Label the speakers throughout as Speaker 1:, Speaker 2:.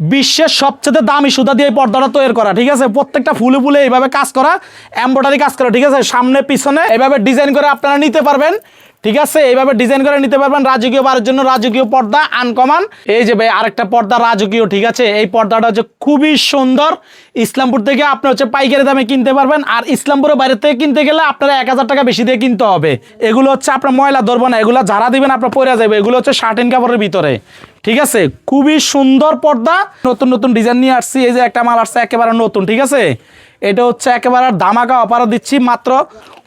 Speaker 1: বিশ্বের সবচেয়ে দামি সুতা দিয়ে এই পর্দাটা তৈরি করা, ঠিক আছে। প্রত্যেকটা ফুলে ফুলে এইভাবে কাজ করা, এমব্রয়ডারি কাজ করা, ঠিক আছে। সামনে পিছনে এইভাবে ডিজাইন করে আপনারা নিতে পারবেন, ঠিক আছে। এইভাবে ডিজাইন করে নিতে পারবেন। রাজকীয় বারের জন্য রাজকীয় পর্দা আনকমন। এই যে ভাই আরেকটা পর্দা রাজকীয়, ঠিক আছে। এই পর্দাটা হচ্ছে খুবই সুন্দর। ইসলামপুর থেকে আপনি হচ্ছে পাইকারি দামে কিনতে পারবেন, আর ইসলামপুরের বাইরে থেকে কিনতে গেলে আপনারা 1000 টাকা বেশি দিয়ে কিনতে হবে। এগুলো হচ্ছে আপনার ময়লা ধরবো না, এগুলো যারা দিবেন আপনার পরে যাবে। এগুলো হচ্ছে শার্টিন কাপড়ের ভিতরে, ঠিক আছে। খুবই সুন্দর পর্দা, নতুন নতুন ডিজাইন নিয়ে আসছি। এই যে একটা মাল আসছে একেবারে নতুন, ঠিক আছে। এটা হচ্ছে একেবারে ধামাকা অফার দিচ্ছি মাত্র।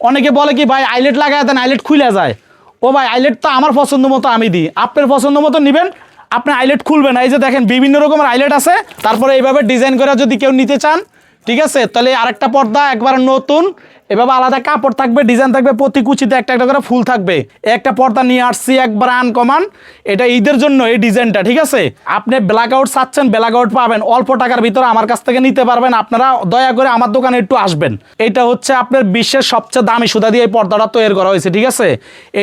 Speaker 1: অনেকে বলে কি ভাই আইলেট লাগায় দেন, আইলেট খুলে যায়। ও ভাই আইলেট তো আমার পছন্দ মতো আমি দিই, আপনার পছন্দ মতো নেবেন, আপনি আইলেট খুলবেন। এই যে দেখেন বিভিন্ন রকমের আইলেট আছে। তারপরে এইভাবে ডিজাইন করে যদি কেউ নিতে চান, ঠিক আছে, তাহলে আরেকটা পর্দা একবার নতুন, এভাবে আলাদা কাপড় থাকবে, ডিজাইন থাকবে, প্রতি কুচিতে একটা একটা করে ফুল থাকবে। একটা পর্দা নিয়ে আসছি একবার আনকমন, এটা ঈদের জন্য এই ডিজাইনটা, ঠিক আছে। আপনি ব্ল্যাক আউট চাচ্ছেন, ব্ল্যাক আউট পাবেন অল্প টাকার ভিতরে আমার কাছ থেকে নিতে পারবেন। আপনারা দয়া করে আমার দোকানে একটু আসবেন। এটা হচ্ছে আপনার বিশ্বের সবচেয়ে দামি সুতা দিয়ে এই পর্দাটা তৈরি করা হয়েছে, ঠিক আছে।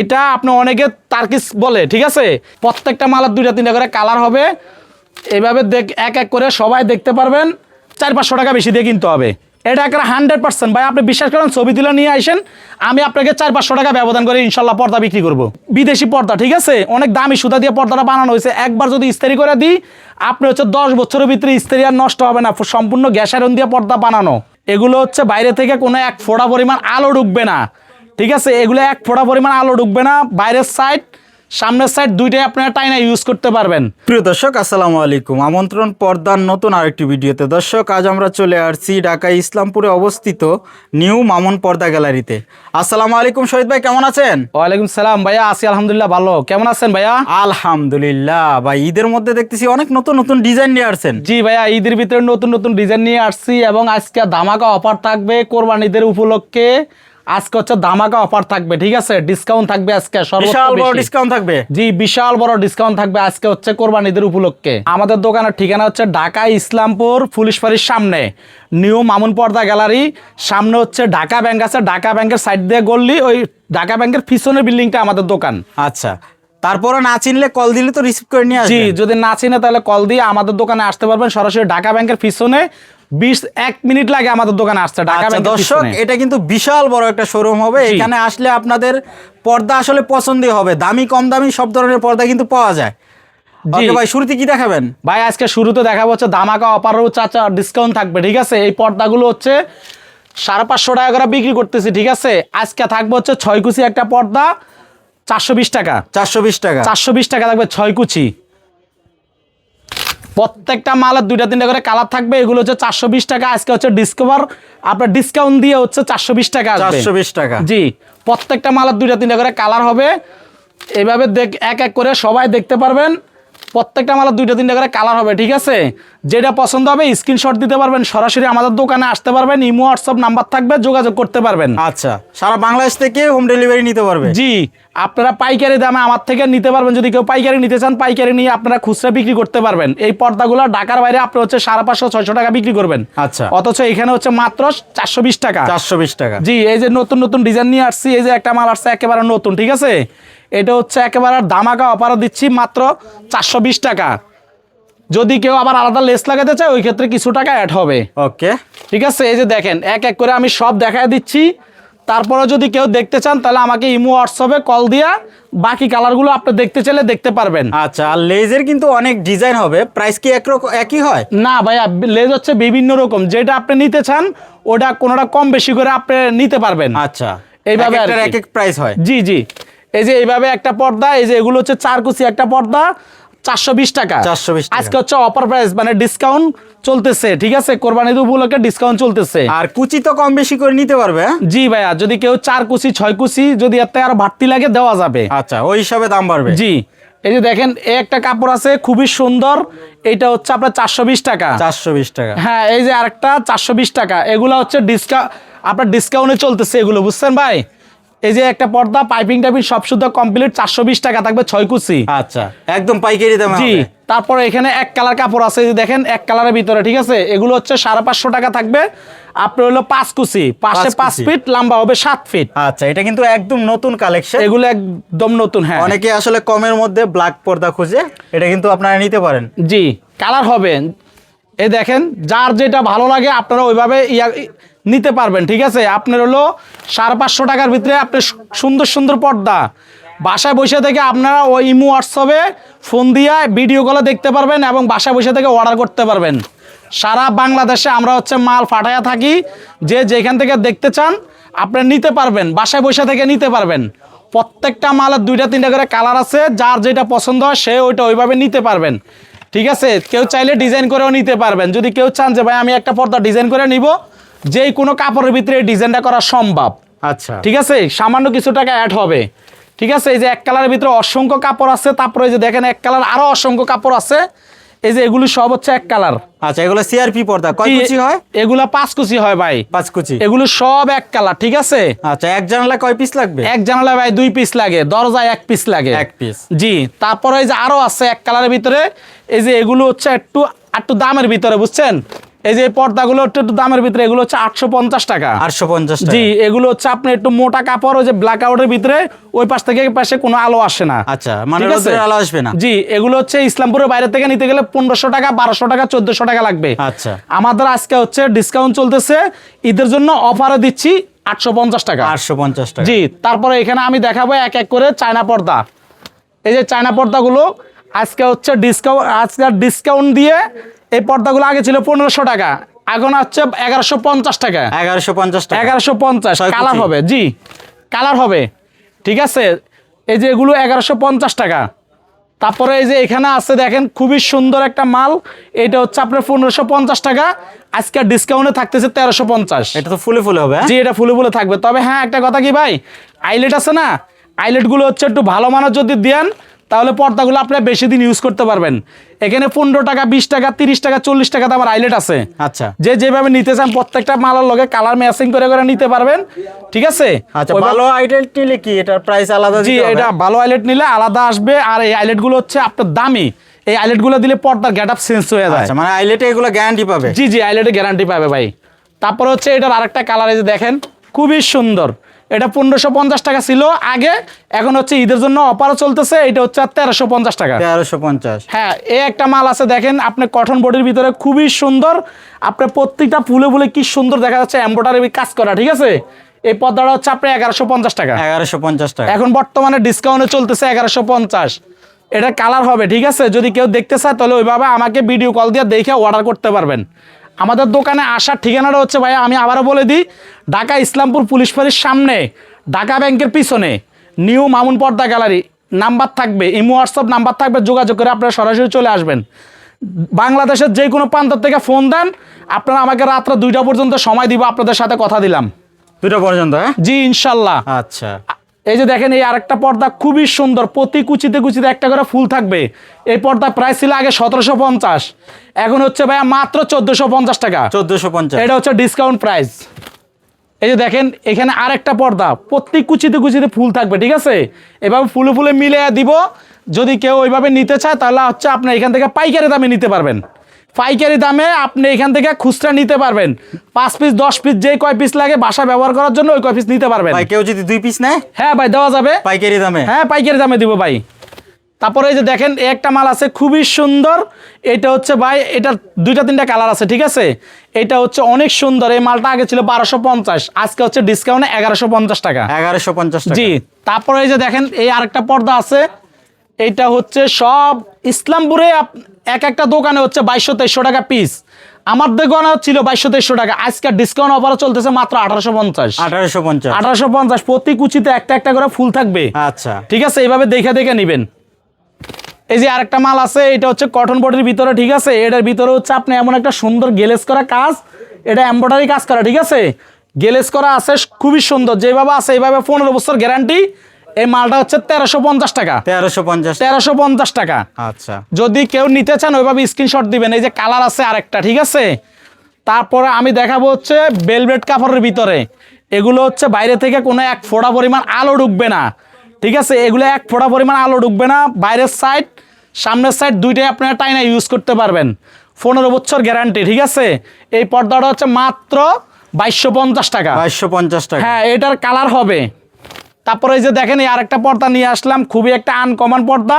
Speaker 1: এটা আপনি অনেকে তার্কিস বলে, ঠিক আছে। প্রত্যেকটা মালের 2-3টা করে কালার হবে। এইভাবে এক এক করে সবাই দেখতে পারবেন। 400-500 টাকা বেশি দিয়ে কিনতে হবে। এটা একটা 100% ভাই, আপনি বিশ্বাস করেন, ছবি তুলে নিয়ে আসেন, আমি আপনাকে 400-500 টাকা ব্যবধান করে ইনশাল্লাহ পর্দা বিক্রি করব। বিদেশি পর্দা, ঠিক আছে, অনেক দামি সুতা দিয়ে পর্দাটা বানানো হয়েছে। একবার যদি ইস্ত্রি করে দিই, আপনি হচ্ছে 10 বছরের ভিতরে ইস্ত্রি আর নষ্ট হবে না। সম্পূর্ণ গ্যাস আয়রন দিয়ে পর্দা বানানো। এগুলো হচ্ছে বাইরে থেকে কোনো 1 ফোঁটা পরিমাণ আলো ঢুকবে না, ঠিক আছে। এগুলো 1 ফোঁটা পরিমাণ আলো ঢুকবে না। বাইরের সাইড সামনের সাইড দুইটাই আপনারা টাইনা ইউজ করতে পারবেন।
Speaker 2: প্রিয় দর্শক আসসালামু আলাইকুম, আমন্ত্রণ পর্দার নতুন আরেকটি ভিডিওতে। দর্শক আজ আমরা চলে আসছি ঢাকা ইসলামপুরে অবস্থিত নিউ মামুন পর্দা গ্যালারিতে। আসসালামু আলাইকুম শহীদ ভাই, কেমন আছেন?
Speaker 1: ওয়ালাইকুম সালাম ভাইয়া, আছি আলহামদুলিল্লাহ ভালো। কেমন আছেন ভাইয়া?
Speaker 2: আলহামদুলিল্লাহ ভাই, ঈদের মধ্যে দেখতেছি অনেক নতুন নতুন ডিজাইন নিয়ে আসছেন।
Speaker 1: জি ভাইয়া, ঈদের ভিতরে নতুন নতুন ডিজাইন নিয়ে আসছি এবং আজকে ধামাকা অফার থাকবে কোরবানি ঈদের উপলক্ষে। আজকে হচ্ছে ধামাকা অফার থাকবে, ঠিক আছে। ডিসকাউন্ট থাকবে আজকে,
Speaker 2: বিশাল বড় ডিসকাউন্ট থাকবে।
Speaker 1: জি বিশাল বড় ডিসকাউন্ট থাকবে আজকে হচ্ছে কোরবানি ঈদের উপলক্ষে। আমাদের দোকানের ঠিকানা হচ্ছে ঢাকা ইসলামপুর পুলিশ ফাঁড়ির সামনে নিউ মামুন পর্দা গ্যালারি। সামনে হচ্ছে ঢাকা ব্যাংক আছে, ঢাকা ব্যাংকের সাইড দিয়ে গড়লি ওই ঢাকা ব্যাংকের পিছনের বিল্ডিংটা আমাদের দোকান।
Speaker 2: আচ্ছা, তারপরে না চিনলে কল দিলে তো রিসিভ করে নিয়ে আসবেন।
Speaker 1: জি, যদি না চিনে তাহলে কল দিয়ে আমাদের দোকানে আসতে পারবেন। সরাসরি ঢাকা ব্যাংকের পিছনে 21 মিনিট লাগে আমাদের দোকানে আসতে। ঢাকা ব্যাংকের
Speaker 2: দর্শক, এটা কিন্তু বিশাল বড় একটা শোরুম হবে। এখানে আসলে আপনাদের পর্দা আসলে পছন্দই হবে। দামি কম দামি সব ধরনের পর্দা কিন্তু পাওয়া যায়। ওকে ভাই, শুরুতে কি দেখাবেন?
Speaker 1: ভাই আজকে শুরুতে দেখাবো হচ্ছে ধামাকা অফারও চাচা ডিসকাউন্ট থাকবে, ঠিক আছে। এই পর্দাগুলো হচ্ছে 550 টাকা করে বিক্রি করতেছি, ঠিক আছে। আজকে থাকবে হচ্ছে 6 কুচি একটা পর্দা 420 টাকা।
Speaker 2: 420 টাকা
Speaker 1: 420 টাকা থাকবে 6 কুচি। প্রত্যেকটা মালের 2-3টা করে কালার থাকবে। এগুলো হচ্ছে 420 টাকা। আজকে হচ্ছে ডিসকভার আপনার ডিসকাউন্ট দিয়ে হচ্ছে 420 টাকা আসবে।
Speaker 2: 420 টাকা,
Speaker 1: জি। প্রত্যেকটা মালের 2-3টা করে কালার হবে। এভাবে এক এক করে সবাই দেখতে পারবেন। প্রত্যেকটা মালের 2-3টা করে কালার হবে, ঠিক আছে। যেটা পছন্দ হবে স্ক্রিনশট দিতে পারবেন, সরাসরি আমাদের দোকানে আসতে পারবেন। ইমো হোয়াটসঅ্যাপ নাম্বার থাকবে, যোগাযোগ করতে পারবেন।
Speaker 2: আচ্ছা, সারা বাংলাদেশ থেকে হোম ডেলিভারি নিতে পারবে।
Speaker 1: জি, আপনারা পাইকারি দামে আমার থেকে নিতে পারবেন। যদি কেউ পাইকারি নিতে চান, পাইকারি নিয়ে আপনারা খুচরা বিক্রি করতে পারবেন। এই পর্দাগুলো ঢাকার বাইরে আপনি হচ্ছে 550-600 টাকা বিক্রি করবেন।
Speaker 2: আচ্ছা,
Speaker 1: অথচ এখানে হচ্ছে মাত্র 420 টাকা।
Speaker 2: 420 টাকা।
Speaker 1: জি, এই যে নতুন নতুন ডিজাইন নিয়ে আসছি। এই যে একটা মাল আসছে একেবারে নতুন, ঠিক আছে। এটা হচ্ছে একেবারে ধামাকা অফার দিচ্ছি মাত্র 420 টাকা। যদি কেউ আবার আলাদা লেস লাগাতে চায়, ওই ক্ষেত্রে কিছু টাকা অ্যাড হবে।
Speaker 2: ওকে,
Speaker 1: ঠিক আছে। এই যে দেখেন এক এক করে আমি সব দেখায় দিচ্ছি। তারপরে যদি কেউ দেখতে চান তাহলে আমাকে ইমো হোয়াটসঅ্যাপে কল দিয়া বাকি কালারগুলো আপনি দেখতে চাইলে দেখতে পারবেন।
Speaker 2: আচ্ছা, আর লেজের কিন্তু অনেক ডিজাইন হবে। প্রাইস কি একই হয়?
Speaker 1: না ভাইয়া, লেজ হচ্ছে বিভিন্ন রকম। যেটা আপনি নিতে চান ওটা কোনোটা কম বেশি করে আপনি নিতে পারবেন।
Speaker 2: আচ্ছা,
Speaker 1: এইভাবে
Speaker 2: এক এক প্রাইস হয়।
Speaker 1: জি জি। এই যে এইভাবে একটা পর্দা, এই যে এগুলো হচ্ছে 4 কুচি একটা পর্দা 420 টাকা।
Speaker 2: 420 টাকা।
Speaker 1: আজকে হচ্ছে অফার প্রাইস, মানে ডিসকাউন্ট চলতেছে, ঠিক আছে। কোরবানি ঈদ উপলক্ষে ডিসকাউন্ট চলতেছে।
Speaker 2: আর কুচি তো কম বেশি করে নিতে পারবে।
Speaker 1: জি ভাইয়া, যদি কেউ 4 কুচি 6 কুচি যদি এর থেকে আরো বাড়তি লাগে দেওয়া যাবে।
Speaker 2: আচ্ছা, ওই হিসাবে দাম বাড়বে।
Speaker 1: জি। এই যে দেখেন এই একটা কাপড় আছে খুবই সুন্দর। এটা হচ্ছে আপনার 420 টাকা।
Speaker 2: 420 টাকা।
Speaker 1: হ্যাঁ, এই যে আরেকটা 420 টাকা। এগুলো হচ্ছে আপনার ডিসকাউন্টে চলতেছে এগুলো, বুঝছেন ভাই। এই যে একটা পর্দা পাইপিং টাইপিং সব শুদ্ধ কমপ্লিট 420 টাকা থাকবে 6 কুচি।
Speaker 2: আচ্ছা, একদম পাইকারি দামে
Speaker 1: জি।
Speaker 2: হবে।
Speaker 1: তারপরে এখানে এক কালার কাপড় আছে, এই যে দেখেন এক কালারের ভিতরে, ঠিক আছে। এগুলো হচ্ছে 550 টাকা থাকবে। আপনার হলো 5 কুচি, পাশে 5 ফিট, লম্বা হবে 7 ফিট।
Speaker 2: আচ্ছা, এটা কিন্তু একদম নতুন কালেকশন।
Speaker 1: এগুলো একদম নতুন। হ্যাঁ,
Speaker 2: অনেকে আসলে কমের মধ্যে ব্ল্যাক পর্দা খুঁজে, এটা কিন্তু আপনারা নিতে পারেন।
Speaker 1: জি। কালার হবে। এই দেখেন যার যেটা ভালো লাগে আপনারা ওইভাবে নিতে পারবেন, ঠিক আছে। আপনার হলো 550 টাকার ভিতরে আপনি সুন্দর সুন্দর পর্দা বাসায় বসে থেকে আপনারা ওই ইমো হোয়াটসঅ্যাপে ফোন দিয়ে ভিডিও কলে দেখতে পারবেন এবং বাসায় বসে থেকে অর্ডার করতে পারবেন। সারা বাংলাদেশে আমরা হচ্ছে মাল পাঠাইয়া থাকি, যে যেখান থেকে দেখতে চান আপনারা নিতে পারবেন, বাসায় বসে থেকে নিতে পারবেন। প্রত্যেকটা মালের 2-3টা করে কালার আছে, যার যেটা পছন্দ হয় সে ওইটা ওইভাবে নিতে পারবেন, ঠিক আছে। কেউ চাইলে ডিজাইন করেও নিতে পারবেন। যদি কেউ চান যে ভাই আমি একটা পর্দা ডিজাইন করে নিব, যেই কোনো কাপড়ের ভিতরে এই ডিজাইনটা করা সম্ভব,
Speaker 2: আচ্ছা
Speaker 1: ঠিক আছে। সামান্য কিছু টাকা অ্যাড হবে, ঠিক আছে। এই যে এক কালারের ভিতরে অসংখ্য কাপড় আছে, তারপরে এই যে দেখেন এক কালার আরো অসংখ্য কাপড় আছে। এই যে এগুলো সব হচ্ছে এক কালার।
Speaker 2: আচ্ছা এগুলো সিআরপি পর্দা কয় কুচি হয়?
Speaker 1: এগুলা 5 কুচি হয় ভাই,
Speaker 2: 5 কুচি।
Speaker 1: এগুলো সব এক কালার, ঠিক আছে।
Speaker 2: আচ্ছা এক জানালা কয় পিস লাগবে?
Speaker 1: এক জানালা ভাই 2 পিস লাগে, দরজায় 1 পিস লাগে,
Speaker 2: 1 পিস।
Speaker 1: জি। তারপরে এই যে আরো আছে এক কালারের ভিতরে, এই যে এগুলো হচ্ছে একটু দামের ভিতরে, বুঝছেন। এই যে পর্দাগুলো একটু দামের ভিতরে, এগুলো হচ্ছে 850 টাকা।
Speaker 2: 850 টাকা,
Speaker 1: জি। এগুলো হচ্ছে আপনার একটু মোটা কাপড়, ওই যে ব্ল্যাক আউটের ভিতরে ওই পাশ থেকে এই পাশে কোনো আলো আসে না।
Speaker 2: আচ্ছা মানে
Speaker 1: ঠিক আছে?
Speaker 2: রোদের আলো আসবে না।
Speaker 1: জি। এগুলো হচ্ছে ইসলামপুরের বাইরে থেকে নিতে গেলে 1500 টাকা, 1200 টাকা, 1400 টাকা লাগবে।
Speaker 2: আচ্ছা
Speaker 1: আমাদের আজকে হচ্ছে ডিসকাউন্ট চলতেছে, ঈদের জন্য অফারে দিচ্ছি 850 টাকা।
Speaker 2: 850 টাকা।
Speaker 1: জি। তারপরে এখানে আমি দেখাবো এক এক করে চায়না পর্দা। এই যে চায়না পর্দাগুলো আজকে হচ্ছে ডিসকাউন্ট দিয়ে, এই পর্দাগুলো আগে ছিল 1500 টাকা, এখন হচ্ছে 1150 টাকা।
Speaker 2: 1150 টাকা,
Speaker 1: 1150
Speaker 2: ছয়
Speaker 1: কালার
Speaker 2: কুচি।
Speaker 1: হবে, জি কালার হবে, ঠিক আছে। এই যে এগুলো 1150 টাকা। তারপরে এই যে এখানে আছে দেখেন খুবই সুন্দর একটা মাল, এটা হচ্ছে আপনার 1550 টাকা, আজকে ডিসকাউন্টে থাকতেছে 1350।
Speaker 2: এটা তো ফুলে ফুলে হবে।
Speaker 1: জি এটা ফুলে ফুলে থাকবে। তবে হ্যাঁ একটা কথা কি ভাই, আইলেট আছে না, আইলেটগুলো হচ্ছে একটু ভালো মানের যদি দেন তাহলে পর্দাগুলো আপনারা বেশি দিন ইউজ করতে পারবেন। এখানে 15 টাকা, 20 টাকা, 30 টাকা, 40 টাকা দামের আইলেট আছে।
Speaker 2: আচ্ছা
Speaker 1: যে যেভাবে নিতে চান প্রত্যেকটা মালের লগে কালার ম্যাচিং করে করে নিতে পারবেন, ঠিক আছে।
Speaker 2: আচ্ছা
Speaker 1: ওইভাবে-
Speaker 2: ভালো আইটেল নিলে কি এটার প্রাইস আলাদা
Speaker 1: জি
Speaker 2: দিতে হবে?
Speaker 1: এটা ভালো আইলেট নিলে আলাদা আসবে, আর এই আইলেটগুলো হচ্ছে আপনার দামি, এই আইলেটগুলো দিলে পর্দার গেট আপ চেঞ্জ হয়ে যায়।
Speaker 2: আচ্ছা মানে আইলেটে এগুলো গ্যারান্টি পাবে।
Speaker 1: জি জি আইলেটে গ্যারান্টি পাবে ভাই। তারপরে হচ্ছে এটার আরেকটা কালার, এই যে দেখেন খুবই সুন্দর, এটা 1550 টাকা ছিল আগে, এখন হচ্ছে ঈদের জন্য অফারও চলতেছে, এটা হচ্ছে 1350 টাকা।
Speaker 2: 1350।
Speaker 1: হ্যাঁ এই একটা মাল আছে দেখেন আপনি কটন বডির ভিতরে খুবই সুন্দর, আপনার প্রত্যেকটা ফুলে ফুলে কি সুন্দর দেখা যাচ্ছে, এমব্রয়ডারি কাজ করা, ঠিক আছে। এই পর্দাটা হচ্ছে আপনার 1150 টাকা,
Speaker 2: 1150 টাকা।
Speaker 1: এখন বর্তমানে ডিসকাউন্টে চলতেছে 1150। এটা কালার হবে, ঠিক আছে। যদি কেউ দেখতে চায় তাহলে ওইভাবে আমাকে ভিডিও কল দিয়ে দেখে অর্ডার করতে পারবেন। আমাদের দোকানে আসার ঠিকানাটা হচ্ছে ভাই আমি আবারও বলে দিই, ঢাকা ইসলামপুর পুলিশ ফাঁড়ির সামনে, ঢাকা ব্যাংকের পিছনে, নিউ মামুন পর্দা গ্যালারি, নাম্বার থাকবে, ইমো হোয়াটসঅ্যাপ নাম্বার থাকবে, যোগাযোগ করে আপনারা সরাসরি চলে আসবেন। বাংলাদেশের যে কোনো প্রান্ত থেকে ফোন দেন, আপনারা আমাকে রাত্রে 2টা পর্যন্ত সময় দিব, আপনাদের সাথে কথা দিলাম।
Speaker 2: 2টা পর্যন্ত? হ্যাঁ
Speaker 1: জি ইনশাল্লাহ।
Speaker 2: আচ্ছা
Speaker 1: এই যে দেখেন এই আরেকটা পর্দা খুবই সুন্দর, প্রতি কুচিতে কুচিতে একটা করে ফুল থাকবে। এই পর্দা প্রাইস ছিল আগে 1750, এখন হচ্ছে ভাইয়া মাত্র 1450 টাকা।
Speaker 2: 1450।
Speaker 1: এটা হচ্ছে ডিসকাউন্ট প্রাইস। এই যে দেখেন এখানে আরেকটা পর্দা, প্রতি কুচিতে কুচিতে ফুল থাকবে, ঠিক আছে। এভাবে ফুলে ফুলে মিলে দিব। যদি কেউ ওইভাবে নিতে চায় তাহলে হচ্ছে আপনি এখান থেকে পাইকারি দামে নিতে পারবেন, পাইকারি দামে আপনি এখান থেকে খুচরা নিতে পারবেন। 5 পিস 10 পিস যে কয় পিস লাগে বাসা ব্যবহার করার জন্য ওই কয় পিস নিতে পারবেন।
Speaker 2: ভাই কেউ যদি 2 পিস নেয়?
Speaker 1: হ্যাঁ ভাই দেওয়া যাবে
Speaker 2: পাইকারি দামে?
Speaker 1: হ্যাঁ পাইকারি দামে দিব ভাই। তারপরে এই যে দেখেন এই একটা মাল আছে খুবই সুন্দর, এটা হচ্ছে ভাই এটার 2-3টা কালার আছে, ঠিক আছে। এটা হচ্ছে অনেক সুন্দর, এই মালটা আগে ছিল 1250, আজকে হচ্ছে ডিসকাউন্টে 1150 টাকা।
Speaker 2: 1150 টাকা।
Speaker 1: জি। তারপরে এই যে দেখেন এই আরেকটা পর্দা আছে, এইটা হচ্ছে সব ইসলামপুরে এক একটা দোকানে হচ্ছে 2200-2300 টাকা পিস, আমার দোকানে ছিল 2200-2300 টাকা, আজকে ডিসকাউন্ট অফারে চলতেছে মাত্র 1850।
Speaker 2: 1850।
Speaker 1: 1850 প্রতি কুচিতে একটা একটা করে ফুল থাকবে।
Speaker 2: আচ্ছা
Speaker 1: ঠিক আছে, এইভাবে দেখে দেখে নেবেন। এই যে আরেকটা মাল আছে, এটা হচ্ছে কটন বডির ভিতরে, ঠিক আছে। এটার ভিতরে হচ্ছে আপনি এমন একটা সুন্দর গেলেজ করা কাজ, এটা এমব্রয়ডারি কাজ করা, ঠিক আছে। গেলেজ করা আছে খুবই সুন্দর, যেভাবে আছে এইভাবে 15 বছর গ্যারান্টি। এই মালটা হচ্ছে 1350 টাকা।
Speaker 2: 1350।
Speaker 1: 1350 টাকা।
Speaker 2: আচ্ছা
Speaker 1: যদি কেউ নিতে চান ওইভাবে স্ক্রিনশট দিবেন। এই যে কালার আছে আরেকটা, ঠিক আছে। তারপরে আমি দেখাবো হচ্ছে বেলভেট কাপড়ের ভিতরে, এগুলো হচ্ছে বাইরে থেকে কোনো এক ফোঁটা পরিমাণ আলো ঢুকবে না, ঠিক আছে। এগুলো এক ফোঁটা পরিমাণ আলো ঢুকবে না, বাইরের সাইড সামনের সাইড দুইটাই আপনারা টাইনা ইউজ করতে পারবেন, 15 বছর গ্যারান্টি, ঠিক আছে। এই পর্দাটা হচ্ছে মাত্র 2250 টাকা।
Speaker 2: 2250 টাকা।
Speaker 1: হ্যাঁ এটার কালার হবে। তারপরে এই যে দেখেন এই আরেকটা পর্দা নিয়ে আসলাম, খুবই একটা আনকমন পর্দা,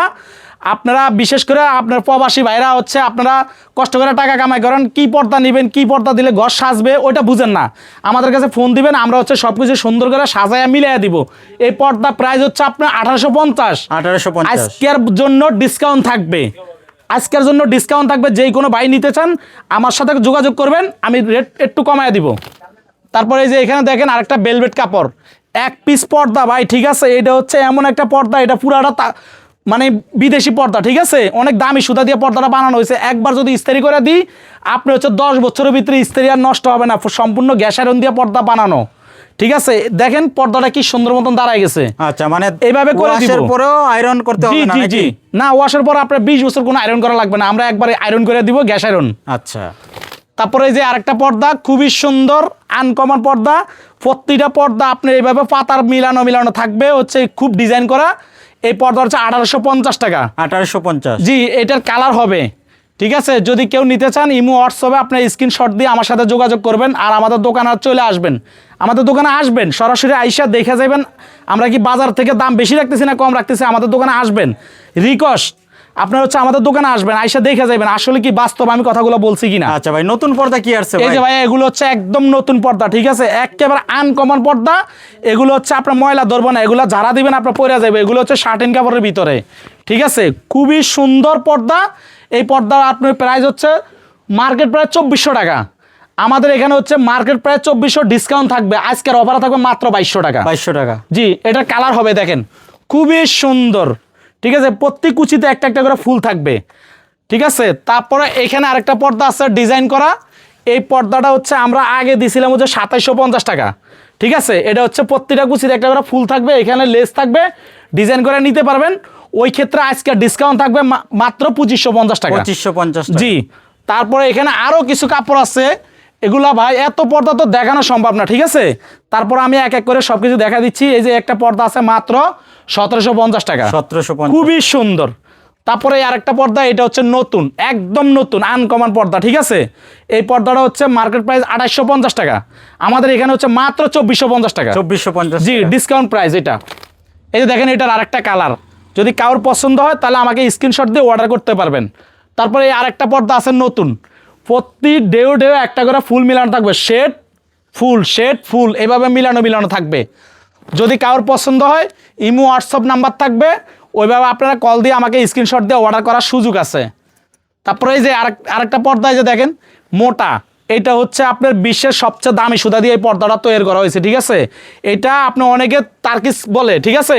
Speaker 1: আপনারা বিশেষ করে আপনার প্রবাসী ভাইরা হচ্ছে আপনারা কষ্ট করে টাকা কামাই করেন, কি পর্দা নেবেন, কি পর্দা দিলে ঘর সাজবে ওইটা বুঝেন না, আমাদের কাছে ফোন দিবেন, আমরা হচ্ছে সব কিছু সুন্দর করে সাজায়া মিলিয়ে দিব। এই পর্দা প্রাইস হচ্ছে আপনার 1850।
Speaker 2: 1850।
Speaker 1: আজকের জন্য ডিসকাউন্ট থাকবে, আজকের জন্য ডিসকাউন্ট থাকবে। যেই কোনো ভাই নিতে চান আমার সাথে যোগাযোগ করবেন, আমি রেট একটু কমায় দিব। তারপরে এই যে এখানে দেখেন আরেকটা বেলভেট কাপড়, এক পিস পর্দা ভাই, ঠিক আছে। এটা হচ্ছে এমন একটা পর্দা, এটা পুরাটা মানে বিদেশি পর্দা, ঠিক আছে। অনেক দামি সুতা দিয়ে পর্দাটা বানানো হয়েছে। একবার যদি ইস্ত্রি করে দিই আপনি হচ্ছে 10 বছরের ভিতরে ইস্ত্রি আর নষ্ট হবে না, সম্পূর্ণ গ্যাস আয়রন দিয়ে পর্দা বানানো, ঠিক আছে। দেখেন পর্দাটা কি সুন্দর মতন দাঁড়ায় গেছে।
Speaker 2: আচ্ছা, মানে
Speaker 1: এইভাবে করে দিব।
Speaker 2: ওয়াশের পরেও আয়রন করতে হবে না নাকি?
Speaker 1: না, ওয়াশের পর আপনার 20 বছর কোনো আয়রন করা লাগবে না, আমরা একবারে আয়রন করে দিব, গ্যাস আয়রন।
Speaker 2: আচ্ছা,
Speaker 1: তারপরে এই যে আরেকটা পর্দা, খুবই সুন্দর আনকমন পর্দা। প্রতিটা পর্দা আপনার এইভাবে পাতার মিলানো থাকবে, হচ্ছে খুব ডিজাইন করা। এই পর্দা হচ্ছে 1850 টাকা।
Speaker 2: 1850।
Speaker 1: জি, এটার কালার হবে, ঠিক আছে। যদি কেউ নিতে চান ইমো হোয়াটসঅ্যাপে আপনার স্ক্রিনশট দিয়ে আমার সাথে যোগাযোগ করবেন, আর আমাদের দোকানে চলে আসবেন। আমাদের দোকানে আসবেন, সরাসরি আইসা দেখে যাবেন আমরা কি বাজার থেকে দাম বেশি রাখতেছি না কম রাখতেছি। আমাদের দোকানে আসবেন, রিকোয়েস্ট আপনার হচ্ছে আমাদের দোকানে আসবেন, আইসা দেখে যাবেন আসলে কি বাস্তব আমি কথাগুলো বলছি কিনা।
Speaker 2: আচ্ছা ভাই, নতুন পর্দা কি আসছে
Speaker 1: এই
Speaker 2: ভাই?
Speaker 1: যে ভাই এগুলো হচ্ছে একদম নতুন পর্দা, ঠিক আছে, একেবারে আনকমন পর্দা। এগুলো হচ্ছে আপনার ময়লা ধরবো না, এগুলো যারা দিবেন আপনার পরে যাবে। এগুলো হচ্ছে শার্টিন কাপড়ের ভিতরে, ঠিক আছে, খুবই সুন্দর পর্দা। এই পর্দা আপনার প্রাইস হচ্ছে মার্কেট প্রায় 2400 টাকা, আমাদের এখানে হচ্ছে মার্কেট প্রায় 2400, ডিসকাউন্ট থাকবে। আজকের অফারে থাকবে মাত্র 2200 টাকা।
Speaker 2: 2200 টাকা।
Speaker 1: জি, এটার কালার হবে দেখেন খুবই সুন্দর, ঠিক আছে। প্রত্যেক কুচিতে একটা একটা করে ফুল থাকবে, ঠিক আছে। তারপরে এখানে আরেকটা পর্দা আছে ডিজাইন করা। এই পর্দাটা হচ্ছে আমরা আগে দিছিলাম হচ্ছে 2750 টাকা, ঠিক আছে। এটা হচ্ছে প্রত্যেকটা কুচিতে একটা করে ফুল থাকবে, এখানে লেস থাকবে, ডিজাইন করে নিতে পারবেন। ওই ক্ষেত্রে আজকে ডিসকাউন্ট থাকবে মাত্র 2550 টাকা।
Speaker 2: 2550 টাকা।
Speaker 1: জি, তারপরে এখানে আরও কিছু কাপড় আছে, এগুলা ভাই এত পর্দা তো দেখানো সম্ভব না, ঠিক আছে। তারপর আমি এক এক করে সবকিছু দেখা দিচ্ছি। এই যে একটা পর্দা আছে মাত্র 1750 টাকা,
Speaker 2: 1750।
Speaker 1: খুবই সুন্দর। তারপরে আরেকটা পর্দা, এটা হচ্ছে নতুন, একদম নতুন আনকমন পর্দা, ঠিক আছে। এই পর্দাটা হচ্ছে মার্কেট প্রাইস 2850 টাকা, আমাদের এখানে হচ্ছে মাত্র 2450 টাকা।
Speaker 2: 2450।
Speaker 1: জি, ডিসকাউন্ট প্রাইস এটা। এই যে দেখেন এটার আরেকটা কালার, যদি কারোর পছন্দ হয় তাহলে আমাকে স্ক্রিনশট দিয়ে অর্ডার করতে পারবেন। তারপরে এই আরেকটা পর্দা আছে নতুন, প্রতি ডেও একটা করে ফুল মিলানো থাকবে, শেড ফুল এভাবে মিলানো থাকবে। যদি কারোর পছন্দ হয় ইমো হোয়াটসঅ্যাপ নাম্বার থাকবে, ওইভাবে আপনারা কল দিয়ে আমাকে স্ক্রিনশট দিয়ে অর্ডার করার সুযোগ আছে। তারপরে এই যে আরেকটা পর্দা, এই যে দেখেন মোটা, এটা হচ্ছে আপনার বিশ্বের সবচেয়ে দামি সুতা দিয়ে এই পর্দাটা তৈরি করা হয়েছে, ঠিক আছে। এটা আপনি অনেকে তার্কিস বলে, ঠিক আছে।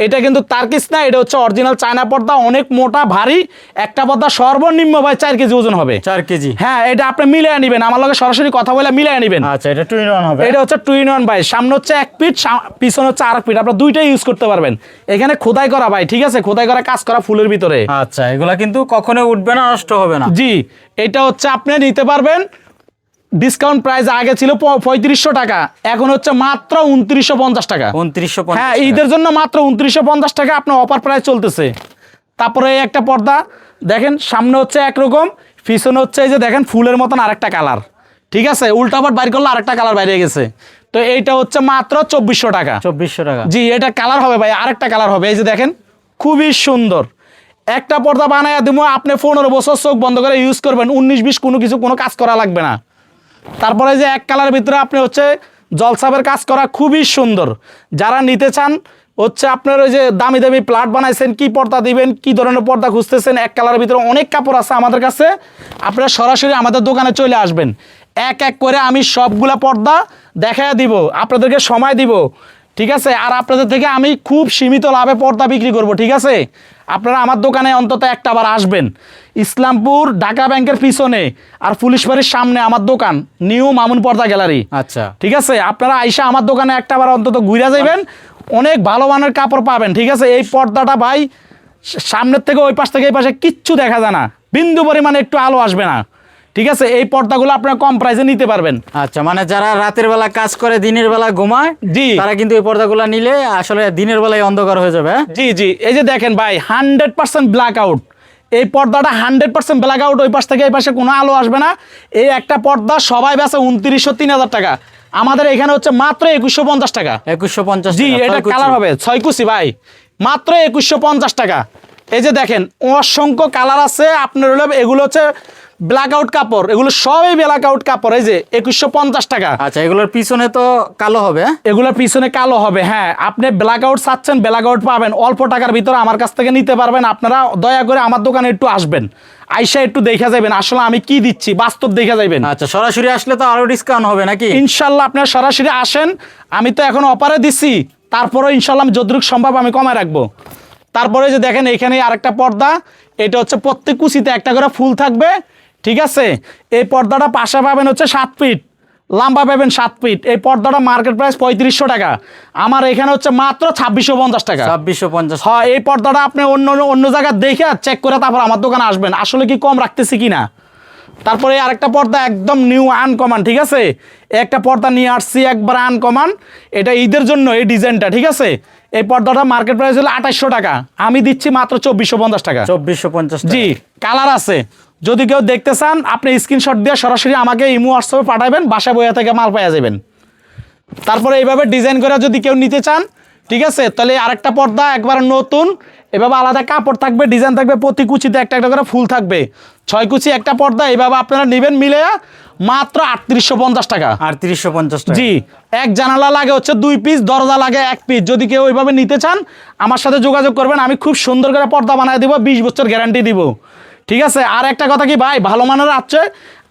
Speaker 1: এটা কিন্তু তার্কিস না, এটা হচ্ছে অরিজিনাল চায়না পর্দা, অনেক মোটা ভারী। একটা পর্দা সর্বনিম্ন ভাই 4 কেজি ওজন হবে।
Speaker 2: 4 কেজি?
Speaker 1: হ্যাঁ, এটা আপনি মিলিয়ে নেবেন, আমার লগে সরাসরি কথা বলে মিলিয়ে নেবেন।
Speaker 2: আচ্ছা, এটা 2 in 1 হবে?
Speaker 1: এটা হচ্ছে 2 in 1 ভাই, সামনে হচ্ছে 1 ফিট, পিছনে হচ্ছে 8 ফিট, আপনারা দুইটাই ইউজ করতে পারবেন। এখানে খোদাই করা ভাই, ঠিক আছে, খোদাই করা কাজ করা ফুলের ভিতরে।
Speaker 2: আচ্ছা, এগুলা কিন্তু কখনো উঠবে না, নষ্ট হবে না।
Speaker 1: জি, এটা হচ্ছে আপনি নিতে পারবেন। ডিসকাউন্ট প্রাইস আগে ছিল 3500 টাকা, এখন হচ্ছে মাত্র 2950 টাকা।
Speaker 2: 2950?
Speaker 1: হ্যাঁ, ঈদের জন্য মাত্র 2950 টাকা আপনার অফার প্রাইস চলতেছে। তারপরে এই একটা পর্দা দেখেন, সামনে হচ্ছে একরকম, পিছনে হচ্ছে এই যে দেখেন ফুলের মতন আরেকটা কালার, ঠিক আছে। উল্টাপাট বাইর করলে আরেকটা কালার বাইরে গেছে। তো এইটা হচ্ছে মাত্র 2400 টাকা।
Speaker 2: 2400 টাকা?
Speaker 1: জি, এটা কালার হবে ভাই, আরেকটা কালার হবে। এই যে দেখেন খুবই সুন্দর একটা পর্দা বানায়া দেবো, আপনি 15 বছর চোখ বন্ধ করে ইউজ করবেন, 19-20 কোনো কাজ করা লাগবে না। তারপরে যে এক কালারের ভিতরে আপনি হচ্ছে জলসাবের কাজ করা, খুবই সুন্দর। যারা নিতে চান হচ্ছে আপনার ওই যে দামি প্লাট বানাইছেন, কি পর্দা দিবেন, কি ধরনের পর্দা খুঁজতেছেন, এক কালারের ভিতরে অনেক কাপড় আছে আমাদের কাছে। আপনারা সরাসরি আমাদের দোকানে চলে আসবেন, এক এক করে আমি সবগুলা পর্দা দেখায় দিব, আপনাদেরকে সময় দিব, ঠিক আছে। আর আপনাদের থেকে আমি খুব সীমিত লাভে পর্দা বিক্রি করব, ঠিক আছে। আপনারা আমার দোকানে অন্তত একটা বার আসবেন, ইসলামপুর ঢাকা ব্যাংকের পিছনে আর পুলিশ বাড়ির সামনে আমার দোকান, নিউ মামুন পর্দা গ্যালারি।
Speaker 2: আচ্ছা,
Speaker 1: ঠিক আছে, আপনারা আইসা আমার দোকানে একটা বার অন্তত ঘুরে যাবেন, অনেক ভালো মানের কাপড় পাবেন, ঠিক আছে। এই পর্দাটা ভাই সামনের থেকে ওই পাশ থেকে এই পাশে কিচ্ছু দেখা যায় না, বিন্দু পরিমাণে একটু আলো আসবে না, ঠিক আছে। এই পর্দাগুলো আপনারা কম প্রাইসে নিতে পারবেন।
Speaker 2: আচ্ছা, মানে যারা রাতের বেলা কাজ করে দিনের বেলা ঘুমায়,
Speaker 1: জি,
Speaker 2: তারা কিন্তু এই পর্দাগুলো নিলে আসলে দিনের বেলায় অন্ধকার হয়ে যাবে।
Speaker 1: জি জি, এই যে দেখেন ভাই 100% ব্ল্যাক আউট, এই পর্দাটা 100% ব্ল্যাক আউট, ওই পাশ থেকে এই পাশে কোনো আলো আসবে না। এই একটা পর্দা সবাই বেচে 2900-3000 টাকা, আমাদের এখানে হচ্ছে মাত্র 2150 টাকা।
Speaker 2: 2150?
Speaker 1: জি, এটা কালার হবে 6 কুচি ভাই, মাত্র 2150 টাকা, এই যে দেখেন অসংখ্য কালার আছে আপনার হলো এগুলো হচ্ছে ব্ল্যাক আউট কাপড়, এগুলো সবই ব্ল্যাক আউট কাপড়। এই যে 2150 টাকা।
Speaker 2: আচ্ছা, এগুলোর পিছনে তো কালো হবে?
Speaker 1: এগুলোর পিছনে কালো হবে, হ্যাঁ। আপনি ব্ল্যাক আউট চাচ্ছেন, ব্ল্যাক আউট পাবেন অল্প টাকার ভিতরে আমার কাছ থেকে নিতে পারবেন। আপনারা দয়া করে আমার দোকানে একটু আসবেন, আইসা একটু দেখা যাবেন আসলে আমি কি দিচ্ছি, বাস্তব দেখা যাবেন।
Speaker 2: আচ্ছা, সরাসরি আসলে তো আরো ডিসকাউন্ট হবে নাকি?
Speaker 1: ইনশাল্লাহ আপনারা সরাসরি আসেন, আমি তো এখন অফারে দিচ্ছি, তারপরে ইনশাল্লাহ আমি যতটুকু সম্ভব আমি কমায় রাখবো। তারপরে যে দেখেন এখানে আরেকটা পর্দা, এটা হচ্ছে প্রত্যেক কুচিতে একটা করে ফুল থাকবে, ঠিক আছে। এই পর্দাটা পাশে পাবেন হচ্ছে 7 ফিট, লম্বা পাবেন 7 ফিট। এই পর্দাটা মার্কেট প্রাইস 3500 টাকা, আমার এখানে হচ্ছে মাত্র 2650 টাকা।
Speaker 2: 2650।
Speaker 1: হ্যাঁ, এই পর্দাটা আপনি অন্য জায়গায় দেখে চেক করে তারপর আমার দোকানে আসবেন আসলে কি কম রাখতেছি কিনা। তারপরে আরেকটা পর্দা একদম নিউ আনকমন, ঠিক আছে। একটা পর্দা নিয়ে আসছি একবার আনকমন, এটা ঈদের জন্য এই ডিজাইনটা, ঠিক আছে। এই পর্দাটা মার্কেট প্রাইস হলো 2800 টাকা, আমি দিচ্ছি মাত্র 2450 টাকা।
Speaker 2: 2450।
Speaker 1: জি, কালার আছে, যদি কেউ দেখতে চান আপনি স্ক্রিনশট দিয়ে সরাসরি আমাকে ইমো হোয়াটসঅ্যাপে পাঠাবেন, বাসা বইয়া থেকে মাল পাওয়া যাবেন। তারপরে এইভাবে ডিজাইন করে যদি কেউ নিতে চান, ঠিক আছে, তাহলে আরেকটা পর্দা একবার নতুন, এভাবে আলাদা কাপড় থাকবে, ডিজাইন থাকবে, প্রতি কুচিতে একটা একটা করে ফুল থাকবে, 6 কুচি একটা পর্দা, এইভাবে আপনারা নেবেন মিলে মাত্র 3850 টাকা।
Speaker 2: 3850 টাকা।
Speaker 1: জি, এক জানালা লাগে হচ্ছে 2 পিস, দরজা লাগে 1 পিস। যদি কেউ ওইভাবে নিতে চান আমার সাথে যোগাযোগ করবেন, আমি খুব সুন্দর করে পর্দা বানিয়ে দিব, 20 বছর গ্যারান্টি দিব, ঠিক আছে। আর একটা কথা কি ভাই, ভালো মানের আছে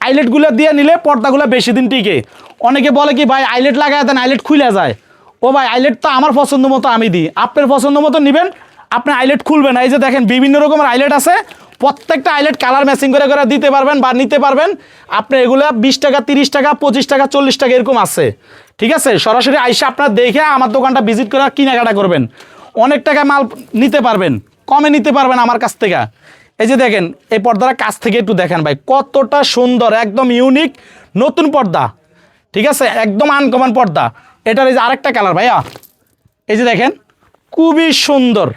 Speaker 1: আইলেটগুলো দিয়ে নিলে পর্দাগুলো বেশি দিন টিকে। অনেকে বলে কি ভাই আইলেট লাগায় দেন, আইলেট খুলে যায়। ও ভাই, আইলেট তো আমার পছন্দ মতো আমি দিই, আপনার পছন্দ মতো নেবেন, আপনি আইলেট খুলবেন না। এই যে দেখেন বিভিন্ন রকমের আইলেট আছে, প্রত্যেকটা আইলেট কালার ম্যাচিং করে করে দিতে পারবেন বা নিতে পারবেন। আপনি এগুলো 20 টাকা, 30 টাকা, 25 টাকা, 40 টাকা এরকম আছে, ঠিক আছে। সরাসরি আইসা আপনার দেখে আমার দোকানটা ভিজিট করে কেনাকাটা করবেন, অনেক টাকা মাল নিতে পারবেন, কমে নিতে পারবেন আমার কাছ থেকে। এই যে দেখেন এই পর্দাটা কাছ থেকে একটু দেখেন ভাই, কতটা সুন্দর, একদম ইউনিক নতুন পর্দা, ঠিক আছে, একদম আনকমন পর্দা। এটার এই যে আরেকটা কালার ভাইয়া, এই যে দেখেন খুবই সুন্দর।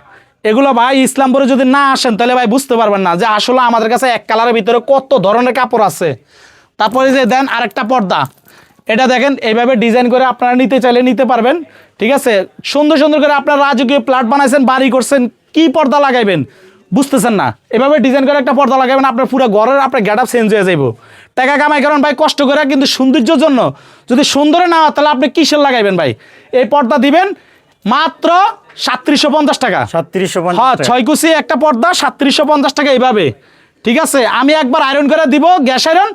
Speaker 1: এগুলো ভাই ইসলামপুরে যদি না আসেন তাহলে ভাই বুঝতে পারবেন না যে আসলে আমাদের কাছে এক কালারের ভিতরে কত ধরনের কাপড় আছে। তারপরে যে দেন আরেকটা পর্দা, এটা দেখেন এইভাবে ডিজাইন করে আপনারা নিতে চাইলে নিতে পারবেন, ঠিক আছে। সুন্দর সুন্দর করে আপনারা রাজকীয় প্লাট বানাইছেন, বাড়ি করছেন, কি পর্দা লাগাইবেন বুঝতেছেন না, এভাবে ডিজাইন করে একটা পর্দা লাগাবেন, আপনার পুরো ঘরের আপনার গেট আপ চেঞ্জ হয়ে যাইব। টাকা কামাই করেন ভাই কষ্ট করে, কিন্তু সৌন্দর্যের জন্য যদি সুন্দরে না হয় তাহলে আপনি কিসের লাগাইবেন ভাই। এই পর্দা দিবেন মাত্র 3750 টাকা।
Speaker 2: 3750।
Speaker 1: হ্যাঁ, 6 কুচি একটা পর্দা 3750 টাকা এইভাবে, ঠিক আছে। আমি একবার আয়রন করে দিব, গ্যাস আয়রন,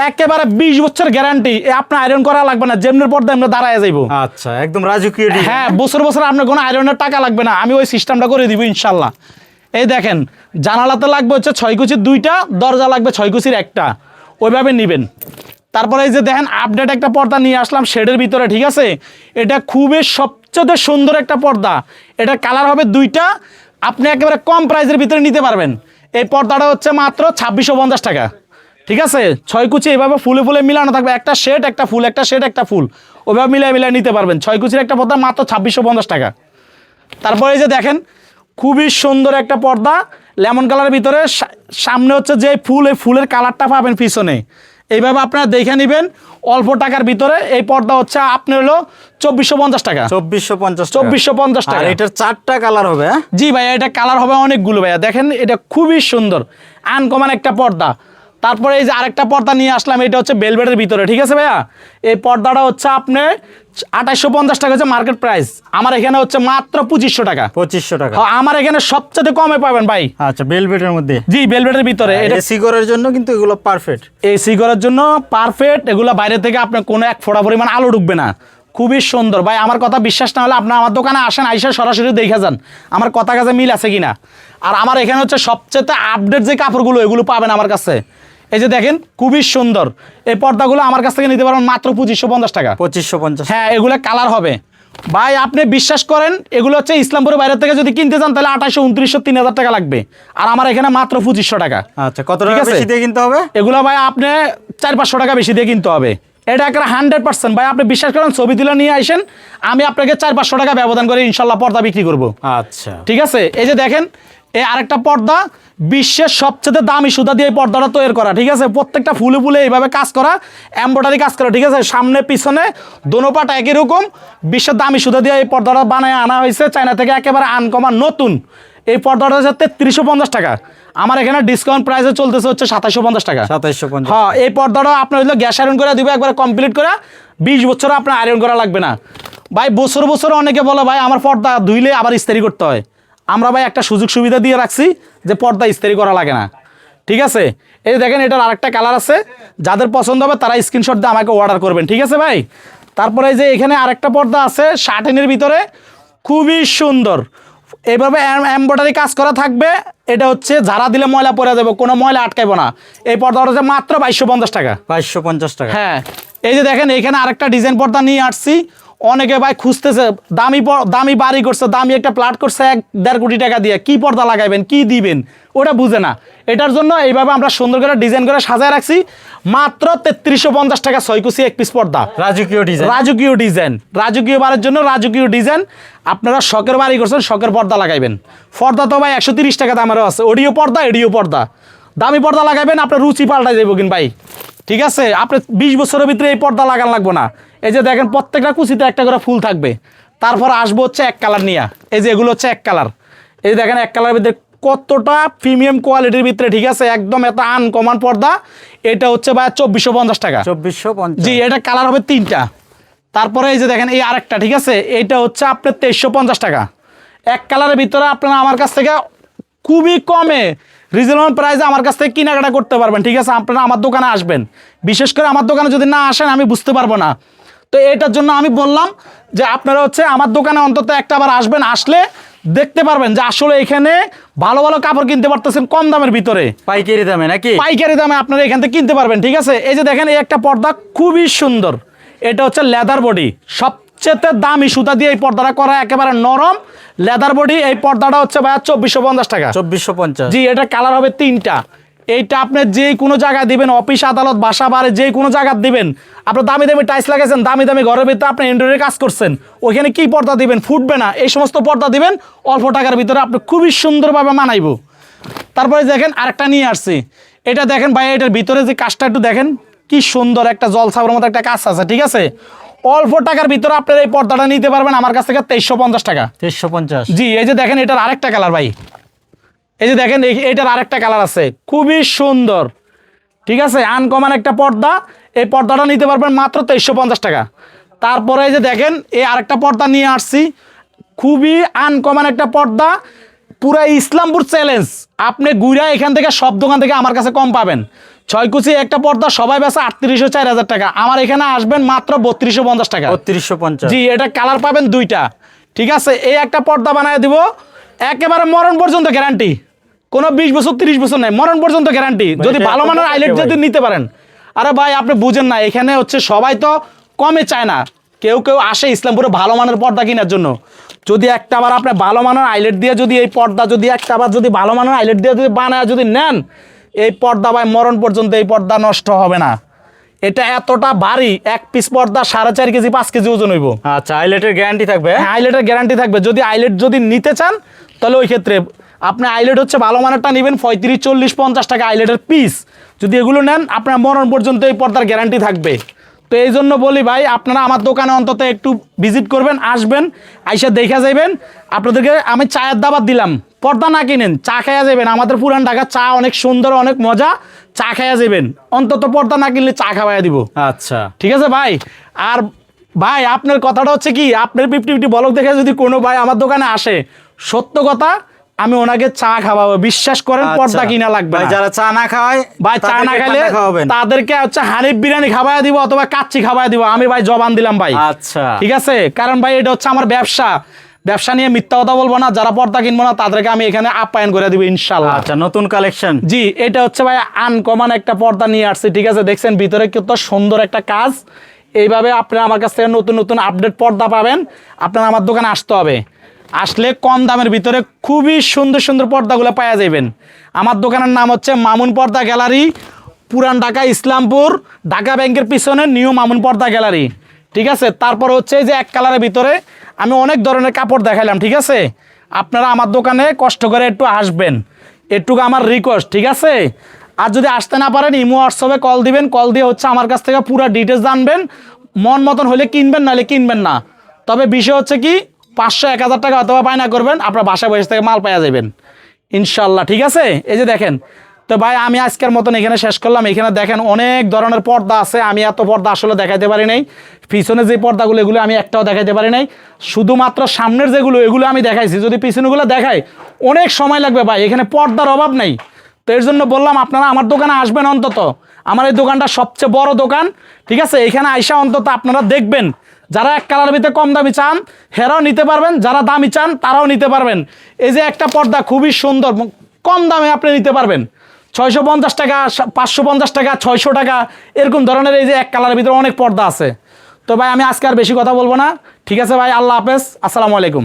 Speaker 1: একেবারে 20 বছর গ্যারান্টি, আপনার আয়রন করা লাগবে না, যেমনের পর্দা এমনি দাঁড়ায় যাইব।
Speaker 2: আচ্ছা, একদম রাজকীয় ডিজাইন।
Speaker 1: হ্যাঁ, বছর বছর আপনার কোনো আয়রনের টাকা লাগবে না, আমি ওই সিস্টেমটা করে দিব ইনশাল্লাহ। এই দেখেন জানালাতে লাগবে হচ্ছে 6 কুচির 2টা, দরজা লাগবে 6 কুচির একটা, ওইভাবে নেবেন। তারপরে এই যে দেখেন আপডেট একটা পর্দা নিয়ে আসলাম শেডের ভিতরে, ঠিক আছে। এটা খুবই সবচেয়ে সুন্দর একটা পর্দা, এটা কালার হবে 2টা, আপনি একেবারে কম প্রাইসের ভিতরে নিতে পারবেন। এই পর্দাটা হচ্ছে মাত্র 2650 টাকা, ঠিক আছে। 6 কুচি এইভাবে ফুলে ফুলে মিলানো থাকবে, একটা শেড একটা ফুল, একটা শেড একটা ফুল, ওইভাবে মিলিয়ে মিলিয়ে নিতে পারবেন। 6 কুচির একটা পর্দা মাত্র 2650 টাকা। তারপরে এই যে দেখেন খুবই সুন্দর একটা পর্দা লেমন কালারের ভিতরে, সামনে হচ্ছে যে ফুল, এই ফুলের কালারটা পাবেন পিছনে, এইভাবে আপনারা দেখে নেবেন অল্প টাকার ভিতরে। এই পর্দা হচ্ছে আপনার হলো 2450 টাকা। 2450 টাকা।
Speaker 2: আর এটার 4টা কালার হবে?
Speaker 1: জি ভাইয়া, এটা কালার হবে অনেকগুলো ভাইয়া, দেখেন এটা খুবই সুন্দর আনকমন একটা পর্দা। তারপরে এই যে আরেকটা পর্দা নিয়ে আসলাম, এটা হচ্ছে বেলভেটের ভিতরে, ঠিক আছে ভাইয়া। এই পর্দাটা হচ্ছে আপনার 2850 টাকা হচ্ছে মার্কেট প্রাইস, আমার এখানে হচ্ছে মাত্র 2500 টাকা।
Speaker 2: 2500 টাকা।
Speaker 1: আমার এখানে সবচেয়ে কমে পাবেন ভাই।
Speaker 2: আচ্ছা, বেলভেটের মধ্যে?
Speaker 1: জি, বেলভেটের ভিতরে। এটা
Speaker 2: এসি ঘরের জন্য কিন্তু এগুলো পারফেক্ট,
Speaker 1: এসি ঘরের জন্য পারফেক্ট। এগুলো বাইরে থেকে আপনার কোনো এক ফোঁটা পরিমাণ আলো ঢুকবে না, খুবই সুন্দর ভাই। আমার কথা বিশ্বাস না হলে আপনার আমার দোকানে আসেন, আইসা সরাসরি দেখে যান আমার কথা কাছে মিল আছে কিনা। আর আমার এখানে হচ্ছে সবচেয়ে আপডেট যে কাপড়গুলো এগুলো পাবেন আমার কাছে। এই যে দেখেন খুবই সুন্দর এই পর্দাগুলো আমার কাছ থেকে নিতে পারবেন মাত্র 2550 টাকা।
Speaker 2: 2550।
Speaker 1: হ্যাঁ, এগুলো কালার হবে ভাই, আপনি বিশ্বাস করেন এগুলো হচ্ছে ইসলামপুরের বাইরে থেকে যদি কিনতে চান তাহলে 2800, 2900, 3000 টাকা লাগবে, আর আমার এখানে মাত্র 2500 টাকা।
Speaker 2: আচ্ছা, কত টাকা বেশি দিয়ে কিনতে হবে?
Speaker 1: এগুলো ভাই আপনি 400-500 টাকা বেশি দিয়ে কিনতে হবে। এটা একটা 100% ভাই, আপনি বিশ্বাস করেন, ছবি তুলে নিয়ে আসেন, আমি আপনাকে 400-500 টাকা ব্যবধান করে ইনশাল্লাহ পর্দা বিক্রি করব।
Speaker 2: আচ্ছা,
Speaker 1: ঠিক আছে। এই যে দেখেন এই আরেকটা পর্দা, বিশ্বের সবচেয়ে দামি সুতা দিয়ে এই পর্দাটা তৈরি করা, ঠিক আছে। প্রত্যেকটা ফুলে ফুলে এইভাবে কাজ করা, এমব্রয়ডারি কাজ করা, ঠিক আছে। সামনে পিছনে দোনো পাট একই রকম, বিশ্বের দামি সুতা দিয়ে এই পর্দাটা বানায় আনা হয়েছে চায়না থেকে, একেবারে আনকমন নতুন। এই পর্দাটা হচ্ছে 3350 টাকা। আমার এখানে ডিসকাউন্ট প্রাইসে চলতেছে হচ্ছে 2750 টাকা।
Speaker 2: 2750।
Speaker 1: হ্যাঁ, এই পর্দাটা আপনার হলো গ্যাস আয়রন করে দিব একবার কমপ্লিট করে, 20 বছর আপনার আয়রন করা লাগবে না ভাই। বছর বছর অনেকে বলে ভাই আমার পর্দা ধুইলে আবার ইস্ত্রি করতে হয়। আমরা ভাই একটা সুযোগ সুবিধা দিয়ে রাখছি যে পর্দা ইস্ত্রি করা লাগে না, ঠিক আছে। এই দেখেন এটার আরেকটা কালার আছে, যাদের পছন্দ হবে তারা স্ক্রিনশট দিয়ে আমাকে অর্ডার করবেন, ঠিক আছে ভাই। তারপরে এই যে এখানে আরেকটা পর্দা আছে শার্টিনের ভিতরে, খুবই সুন্দর, এইভাবে এমব্রয়ডারি কাজ করা থাকবে। এটা হচ্ছে ঝাড়া দিলে ময়লা পড়ে যাবে, কোনো ময়লা আটকাইবো না। এই পর্দাটা হচ্ছে মাত্র 2250 টাকা।
Speaker 2: 2250 টাকা।
Speaker 1: হ্যাঁ, এই যে দেখেন এখানে আরেকটা ডিজাইন পর্দা নিয়ে আসছি। অনেকে ভাই খুঁজতেছে, দামি বাড়ি করছে, দামি একটা প্লাট করছে 1.5 কোটি টাকা দিয়ে, কি পর্দা লাগাইবেন কি দিবেন ওটা বুঝে না। এটার জন্য এইভাবে আমরা সুন্দর করে ডিজাইন করে সাজায় রাখছি, মাত্র 3350 টাকা 6 কুচি এক পিস পর্দা।
Speaker 2: রাজকীয় ডিজাইন,
Speaker 1: রাজকীয় ডিজাইন, রাজকীয় বারের জন্য রাজকীয় ডিজাইন। আপনারা শখের বাড়ি করছেন, শখের পর্দা লাগাইবেন। পর্দা তো ভাই 130 টাকা দামেরও আছে, অডিও পর্দা এডিও পর্দা। দামি পর্দা লাগাইবেন আপনার রুচি পাল্টাই যাবো কিন ভাই, ঠিক আছে। আপনি 20 বছরের ভিতরে এই পর্দা লাগান লাগবো না। এই যে দেখেন প্রত্যেকটা কুচিতে একটা করে ফুল থাকবে। তারপর আসবো হচ্ছে এক কালার নিয়ে, এই যে এগুলো হচ্ছে এক কালার। এই যে দেখেন এক কালারের ভিতরে কতটা প্রিমিয়াম কোয়ালিটির ভিতরে, ঠিক আছে, একদম এত আনকমন পর্দা। এটা হচ্ছে ভাই 2450 টাকা।
Speaker 2: 2450।
Speaker 1: জি, এটা কালার হবে 3টা। তারপরে এই যে দেখেন এই আরেকটা, ঠিক আছে, এইটা হচ্ছে আপনার 2350 টাকা। এক কালারের ভিতরে আপনারা আমার কাছ থেকে খুবই কমে রিজনেবল প্রাইসে আমার কাছ থেকে কেনাকাটা করতে পারবেন, ঠিক আছে। আপনারা আমার দোকানে আসবেন, বিশেষ করে আমার দোকানে যদি না আসেন আমি বুঝতে পারবো না। তো এটার জন্য আমি বললাম যে আপনারা হচ্ছে আমার দোকানে অন্তত একটা বার আসবেন, আসলে দেখতে পারবেন যে আসলে এখানে ভালো ভালো কাপড় কিনতে পারতেছেন কম দামের ভিতরে,
Speaker 2: পাইকারি দামে নাকি?
Speaker 1: পাইকারি দামে আপনারা এখান থেকে কিনতে পারবেন, ঠিক আছে। এই যে দেখেন এই একটা পর্দা খুবই সুন্দর, এটা হচ্ছে লেদার বডি, সবচেয়ে দামি সুতা দিয়ে এই পর্দাটা করা, একেবারে নরম লেদার বডি। এই পর্দাটা হচ্ছে ভাইয়া 2450 টাকা।
Speaker 2: 2450।
Speaker 1: জি, এটা কালার হবে 3টা। এইটা আপনি যে কোনো জায়গায় দিবেন, অফিস আদালত বাসা বাড়ি যে কোনো জায়গায় দিবেন। আপনার দামি দামি টাইলস লাগাইছেন, দামি দামি ঘরের ভিতরে আপনি ইন্টেরিয়র কাজ করছেন, ওইখানে কি পর্দা দিবেন, ফুটবে না। এই সমস্ত পর্দা দিবেন অল্প টাকার ভিতরে, আপনি খুবই সুন্দরভাবে মানাইব। তারপরে দেখেন আরেকটা নিয়ে আসছি, এটা দেখেন ভাই, এটার ভিতরে যে কাজটা একটু দেখেন, কি সুন্দর একটা জলছাপের মতো একটা কাজ আছে, ঠিক আছে। অল্প টাকার ভিতরে আপনারা এই পর্দাটা নিতে পারবেন আমার কাছ থেকে 2350 টাকা।
Speaker 2: 2350।
Speaker 1: জি, এই যে দেখেন এটার আরেকটা কালার ভাই, এই যে দেখেন এটার আরেকটা কালার আছে, খুবই সুন্দর, ঠিক আছে, আনকমন একটা পর্দা। এই পর্দাটা নিতে পারবেন মাত্র 2350 টাকা। তারপরে এই যে দেখেন এই আরেকটা পর্দা নিয়ে আসছি, খুবই আনকমন একটা পর্দা, পুরা ইসলামপুর চ্যালেঞ্জ। আপনি গুড়া এখান থেকে সব দোকান থেকে আমার কাছে কম পাবেন। 6 কুচি একটা পর্দা সবাই বেচে 3800 4000 টাকা, আমার এখানে আসবেন মাত্র 3250 টাকা।
Speaker 2: 3250।
Speaker 1: জি, এটা কালার পাবেন 2টা, ঠিক আছে। এই একটা পর্দা বানায় দিব, একেবারে মরণ পর্যন্ত গ্যারান্টি, কোনো 20 বছর 30 বছর নাই, মরণ পর্যন্ত গ্যারান্টি, যদি ভালো মানের আইলেট যদি নিতে পারেন। আরে ভাই আপনি বুঝেন না, এখানে হচ্ছে সবাই তো কমে চায় না, কেউ কেউ আসে ইসলামপুরে ভালো মানের পর্দা কেনার জন্য। যদি একটাবার আপনি ভালো মানের আইলেট দিয়ে যদি এই পর্দা যদি একটাবার যদি ভালো মানের আইলেট দিয়ে যদি বানায় যদি নেন, এই পর্দা ভাই মরণ পর্যন্ত এই পর্দা নষ্ট হবে না। এটা এতটা ভারী, এক পিস পর্দা 4.5 কেজি 5 কেজি ওজন হইব।
Speaker 2: আচ্ছা, আইলেটের গ্যারান্টি থাকবে?
Speaker 1: হ্যাঁ, আইলেটের গ্যারান্টি থাকবে। যদি আইলেট যদি নিতে চান তাহলে ওই ক্ষেত্রে আপনি আইলেট হচ্ছে ভালো মানেরটা নেবেন 35 40 50 টাকা আইলেটের পিস। যদি এগুলো নেন আপনার মরণ পর্যন্ত এই পর্দার গ্যারান্টি থাকবে। তো এই জন্য বলি ভাই, আপনারা আমার দোকানে অন্তত একটু ভিজিট করবেন, আসবেন, আইসা দেখা যাবেন। আপনাদেরকে আমি চায়ের দাবাত দিলাম, পর্দা না কিনেন, চা খাইয়া যাবেন। আমাদের পুরান ঢাকা চা অনেক সুন্দর, অনেক মজা, চা খাইয়া যাবেন। অন্তত পর্দা না কিনলে চা খাওয়াইয়া দিব।
Speaker 2: আচ্ছা,
Speaker 1: ঠিক আছে ভাই। আর ভাই আপনার কথাটা হচ্ছে কি, আপনার 50-50 বলক দেখে যদি কোনো ভাই আমার দোকানে আসে, সত্য কথা আমি ওনাকে চা খাওয়াবো, বিশ্বাস করেন, পর্দা কিনা লাগবে না।
Speaker 2: যারা চা না খায়,
Speaker 1: ভাই চা না খাইলে তাদেরকে হচ্ছে হানিফ বিরিয়ানি খাওয়াই দিব অথবা কাচ্চি খাওয়াই দিব, আমি ভাই জবান দিলাম ভাই।
Speaker 2: আচ্ছা,
Speaker 1: ঠিক আছে, কারণ ভাই এটা হচ্ছে আমার ব্যবসা, ব্যবসা নিয়ে মিথ্যা কথা বলবো না। যারা পর্দা কিনবো না তাদেরকে আমি এখানে আপ্যায়ন করে দিব ইনশাল্লাহ।
Speaker 2: আচ্ছা, নতুন কালেকশন।
Speaker 1: জি, এটা হচ্ছে ভাই আনকমন একটা পর্দা নিয়ে আসছি, ঠিক আছে। দেখছেন ভিতরে কত সুন্দর একটা কাজ। এইভাবে আপনারা আমার কাছ থেকে নতুন নতুন আপডেট পর্দা পাবেন। আপনারা আমার দোকানে আসতে হবে, আসলে কম দামের ভিতরে খুবই সুন্দর সুন্দর পর্দাগুলো পাওয়া যাবেন। আমার দোকানের নাম হচ্ছে মামুন পর্দা গ্যালারি, পুরান ঢাকা ইসলামপুর, ঢাকা ব্যাংকের পিছনে নিউ মামুন পর্দা গ্যালারি, ঠিক আছে। তারপর হচ্ছে যে এক কালারের ভিতরে আমি অনেক ধরনের কাপড় দেখাইলাম, ঠিক আছে। আপনারা আমার দোকানে কষ্ট করে একটু আসবেন, এটুকু আমার রিকোয়েস্ট, ঠিক আছে। আর যদি আসতে না পারেন ইমো হোয়াটসঅ্যাপে কল দিবেন, কল দিয়ে হচ্ছে আমার কাছ থেকে পুরো ডিটেলস জানবেন। মন মতন হলে কিনবেন, নাহলে কিনবেন না। তবে বিষয় হচ্ছে কি, 500-1000 টাকা অথবা বায়না করবেন, আপনার বাসায় বসে থেকে মাল পাওয়া যাবেন ইনশাল্লাহ। ঠিক আছে, এই যে দেখেন। তো ভাই আমি আজকের মতন এখানে শেষ করলাম। এখানে দেখেন অনেক ধরনের পর্দা আছে, আমি এত পর্দা আসলে দেখাইতে পারি নাই। পিছনে যে পর্দাগুলো এগুলো আমি একটাও দেখাইতে পারি নাই, শুধুমাত্র সামনের যেগুলো এগুলো আমি দেখাইছি। যদি পিছনেগুলো দেখাই অনেক সময় লাগবে ভাই, এখানে পর্দার অভাব নেই। তো এর জন্য বললাম আপনারা আমার দোকানে আসবেন অন্তত। আমার এই দোকানটা সবচেয়ে বড় দোকান, ঠিক আছে। এখানে আইসা অন্তত আপনারা দেখবেন, যারা এক কালারের ভিতরে কম দামি চান হেরাও নিতে পারবেন, যারা দামি চান তারাও নিতে পারবেন। এই যে একটা পর্দা খুবই সুন্দর, কম দামে আপনি নিতে পারবেন। 650 টাকা, 550 টাকা, 600 টাকা, এরকম ধরনের এই যে এক কালারের ভিতরে অনেক পর্দা আছে। তো ভাই আমি আজকে আর বেশি কথা বলবো না। ঠিক আছে ভাই, আল্লাহ হাফেজ, আসসালামু আলাইকুম।